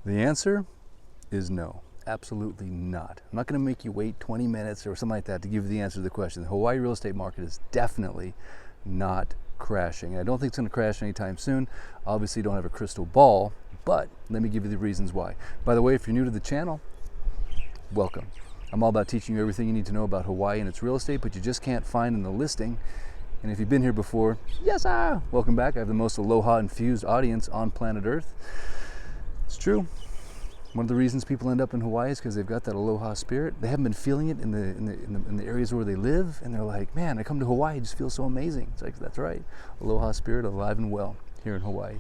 The answer is no, absolutely not. I'm not going to make you wait 20 minutes or something like that to give you the answer to the question. The Hawaii real estate market is definitely not crashing. I don't think it's going to crash anytime soon. Obviously, don't have a crystal ball, but let me give you the reasons why. By the way, if you're new to the channel, welcome. I'm all about teaching you everything you need to know about Hawaii and its real estate, but you just can't find in the listing. And if you've been here before, yes, welcome back. I have the most aloha-infused audience on planet Earth. It's true. One of the reasons people end up in Hawaii is because they've got that aloha spirit. They haven't been feeling it in the areas where they live, and they're like, man, I come to Hawaii, it just feels so amazing. It's like, that's right, aloha spirit alive and well here in Hawaii.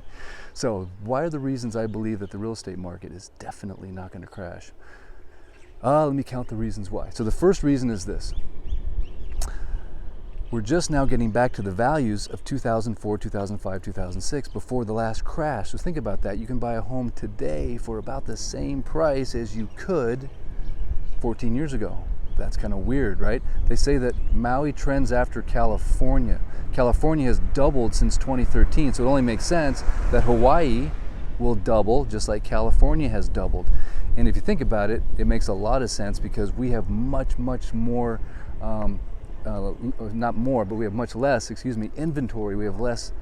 So why are the reasons I believe that the real estate market is definitely not going to crash? Let me count the reasons why. So the first reason is this. We're just now getting back to the values of 2004, 2005, 2006, before the last crash. So think about that. You can buy a home today for about the same price as you could 14 years ago. That's kind of weird, right? They say that Maui trends after California. California has doubled since 2013, so it only makes sense that Hawaii will double just like California has doubled. And if you think about it, it makes a lot of sense because we have much more not more, but we have much less, inventory. We have less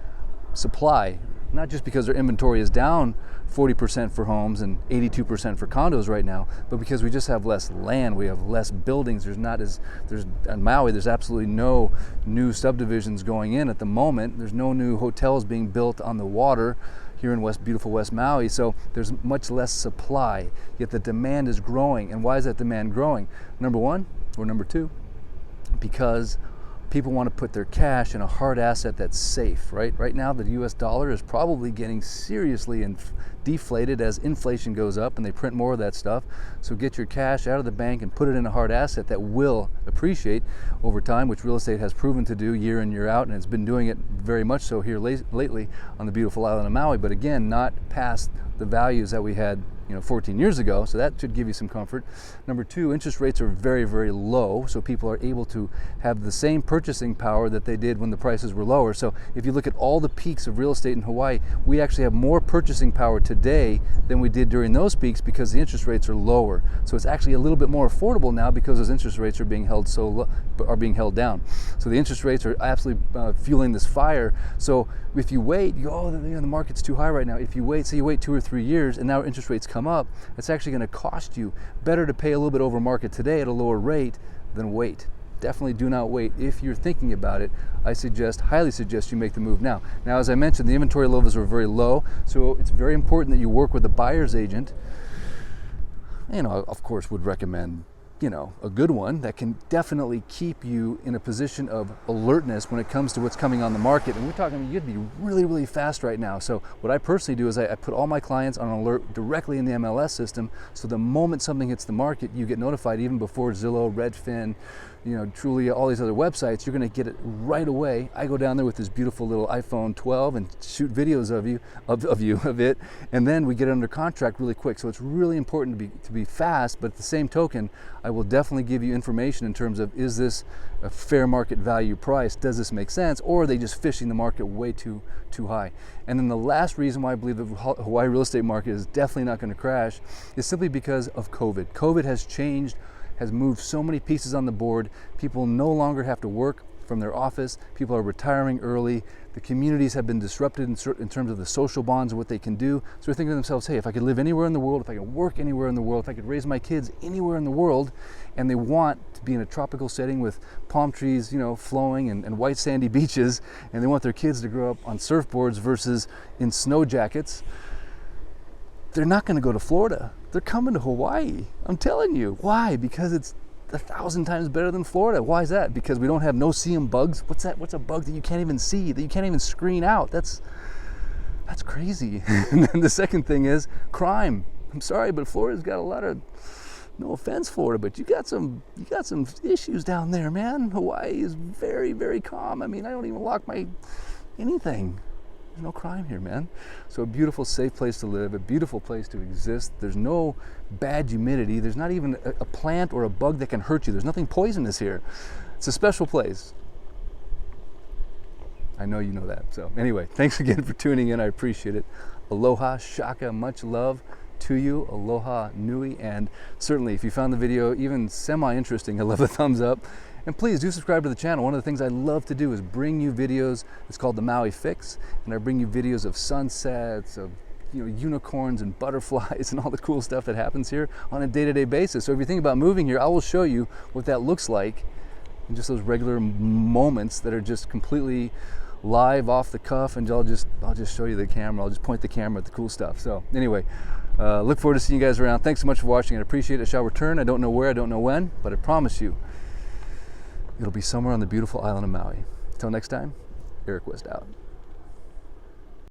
supply, not just because our inventory is down 40% for homes and 82% for condos right now, but because we just have less land, we have less buildings. On Maui, there's absolutely no new subdivisions going in at the moment. There's no new hotels being built on the water here in beautiful West Maui, so there's much less supply, yet the demand is growing. And why is that demand growing? Number one, or number two, because people want to put their cash in a hard asset that's safe, right? Right now, the US dollar is probably getting seriously deflated as inflation goes up and they print more of that stuff. So get your cash out of the bank and put it in a hard asset that will appreciate over time, which real estate has proven to do year in, year out, and it's been doing it very much so here lately on the beautiful island of Maui, but again, not past the values that we had 14 years ago, so that should give you some comfort. Number two, interest rates are very low, so people are able to have the same purchasing power that they did when the prices were lower. So if you look at all the peaks of real estate in Hawaii, we actually have more purchasing power today than we did during those peaks because the interest rates are lower. So it's actually a little bit more affordable now because those interest rates are being held down. So the interest rates are absolutely fueling this fire. So if you wait, you go, the market's too high right now. If you wait, say you wait 2 or 3 years and now interest rates come up, it's actually going to cost you better to pay a little bit over market today at a lower rate than wait. Definitely do not wait. If you're thinking about it, I highly suggest you make the move now. Now, as I mentioned, the inventory levels are very low, so it's very important that you work with a buyer's agent. Of course, would recommend a good one that can definitely keep you in a position of alertness when it comes to what's coming on the market. And we're talking, you'd be really fast right now. So what I personally do is I put all my clients on alert directly in the MLS system. So the moment something hits the market, you get notified even before Zillow, Redfin, Trulia, all these other websites. You're going to get it right away. I go down there with this beautiful little iPhone 12 and shoot videos of it, and then we get it under contract really quick. So it's really important to be fast, but at the same token, I will definitely give you information in terms of, is this a fair market value price? Does this make sense? Or are they just fishing the market way too high? And then the last reason why I believe the Hawaii real estate market is definitely not going to crash is simply because of COVID. COVID has moved so many pieces on the board. People no longer have to work from their office. People are retiring early. The communities have been disrupted in terms of the social bonds and what they can do. So they're thinking to themselves, hey, if I could live anywhere in the world, if I could work anywhere in the world, if I could raise my kids anywhere in the world, and they want to be in a tropical setting with palm trees, flowing and white sandy beaches, and they want their kids to grow up on surfboards versus in snow jackets, they're not going to go to Florida. They're coming to Hawaii. I'm telling you. Why? Because it's 1,000 times better than Florida. Why is that? Because we don't have no-see-em bugs. What's that? What's a bug that you can't even see, that you can't even screen out? That's crazy. And then the second thing is crime. I'm sorry, but Florida's got a lot of, no offense, Florida, but you got some issues down there, man. Hawaii is very calm. I mean, I don't even lock anything. There's no crime here, man. So a beautiful, safe place to live, a beautiful place to exist. There's no bad humidity. There's not even a plant or a bug that can hurt you. There's nothing poisonous here. It's a special place. I know you know that. So anyway, thanks again for tuning in. I appreciate it. Aloha, shaka, much love, to you. Aloha nui. And certainly if you found the video even semi-interesting, I love a thumbs up. And please do subscribe to the channel. One of the things I love to do is bring you videos. It's called the Maui Fix, and I bring you videos of sunsets, of unicorns and butterflies and all the cool stuff that happens here on a day-to-day basis. So if you think about moving here, I will show you what that looks like in just those regular moments that are just completely live, off the cuff, and I'll just show you the camera. I'll just point the camera at the cool stuff. So anyway, look forward to seeing you guys around. Thanks so much for watching. I appreciate it. I shall return. I don't know where, I don't know when, but I promise you it'll be somewhere on the beautiful island of Maui. Until next time, Eric West out.